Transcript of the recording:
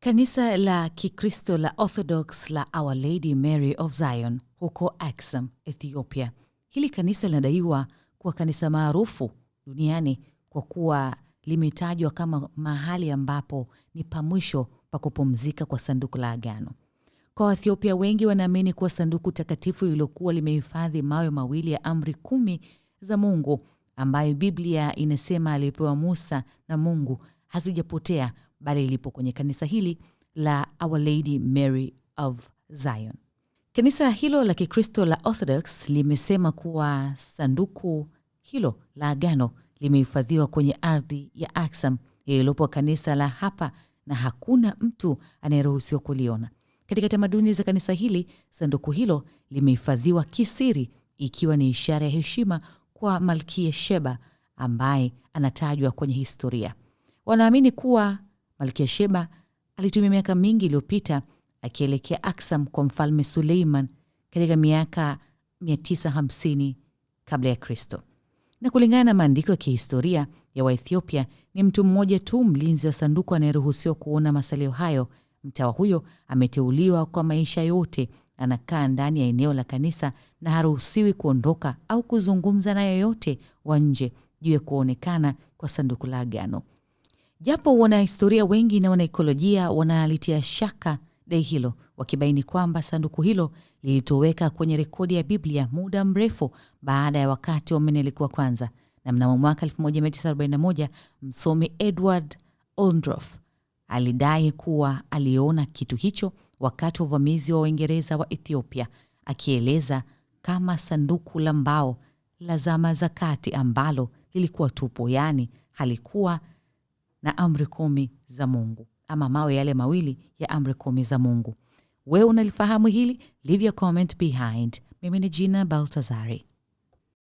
Kanisa la Kikristo la Orthodox la Our Lady Mary of Zion huko Aksum, Ethiopia. Hili kanisa linadaiwa kuwa kanisa maarufu duniani kwa kuwa limetajwa kama mahali ambapo ni pa mwisho pa kupumzika kwa sanduku la agano. Kwa Ethiopia wengi wanaamini kuwa sanduku takatifu lililokuwa limehifadhi mawe mawili ya amri 10 za Mungu ambayo Biblia inasema alipewa Musa na Mungu hazijapotea bali lipo kwenye kanisa hili la Our Lady Mary of Zion. Kanisa hilo la Kikristo la Orthodox limesema kuwa sanduku hilo la agano limehifadhiwa kwenye ardhi ya Aksum iliyopo kanisa la hapa na hakuna mtu anayeruhusiwa kuliona. Katika tamaduni za kanisa hili, sanduku hilo limehifadhiwa kisiri ikiwa ni ishara ya heshima kwa Malkia Sheba ambaye anatajwa kwenye historia. Wanaamini kuwa Malkia Sheba alitumia miaka mingi iliyopita akielekea Aksum kwa Mfalme Suleiman katika miaka 950 kabla ya Kristo. Na kulingana na maandiko ya kihistoria ya Waethiopia, ni mtu mmoja tu mlinzi wa sanduku anayeruhusiwa kuona masalio hayo. Mtawa huyo ameteuliwa kwa maisha yote, anakaa ndani ya eneo la kanisa na haruhusiwi kuondoka au kuzungumza na yeyote wa nje juu ya kuonekana kwa sanduku la agano. Japo wanahistoria wengi na wanaikolojia wanalitia shaka dai hilo, wakibaini kwamba sanduku hilo lilitoweka kwenye rekodi ya Biblia muda mrefu baada ya wakati wa Menelik wa kwanza. Na mnamo mwaka 1941 msomi Edward Oldroff alidai kuwa aliona kitu hicho wakati wa uvamizi wa Uingereza wa Ethiopia, akieleza kama sanduku la mbao la zama za kati ambalo lilikuwa tupo, yani halikuwa na amri 10 za Mungu ama mawe yale mawili ya amri 10 za Mungu. Wewe unalifahamu hili? Leave your comment behind. Mimi ni Gina Baltazari.